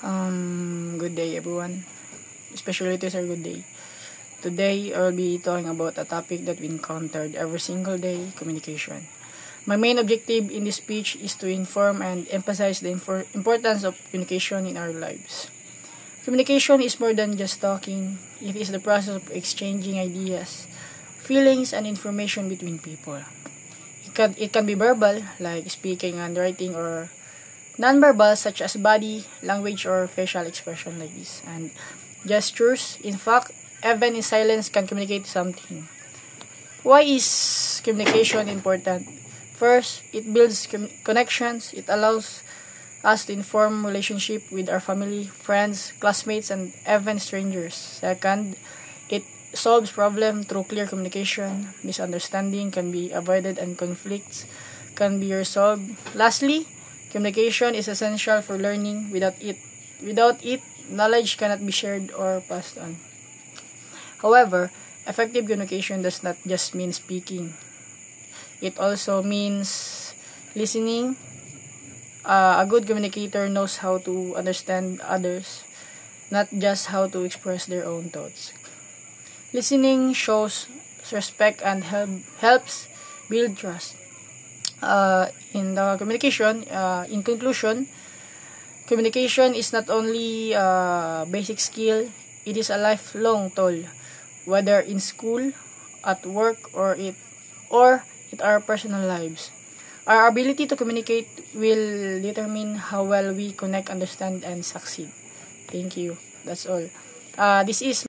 Good day everyone, especially this is a good day. Today I'll be talking about a topic that we encountered every single day: communication. My main objective in this speech is to inform and emphasize the importance of communication in our lives. Communication is more than just talking. It is the process of exchanging ideas, feelings, and information between people. It can be verbal, like speaking and writing, or nonverbal, such as body language or facial expression like this, and gestures. In fact, even in silence can communicate something. Why is communication important? First, it builds connections. It allows us to inform relationship with our family, friends, classmates, and even strangers. Second, it solves problem through clear communication. Misunderstanding can be avoided and conflicts can be resolved. Lastly, communication is essential for learning. Without it, knowledge cannot be shared or passed on. However, effective communication does not just mean speaking. It also means listening. A good communicator knows how to understand others, not just how to express their own thoughts. Listening shows respect and helps build trust. In conclusion, communication is not only a basic skill, it is a lifelong tool, whether in school, at work, or in our personal lives. Our ability to communicate will determine how well we connect, understand, and succeed. Thank you. That's all. This is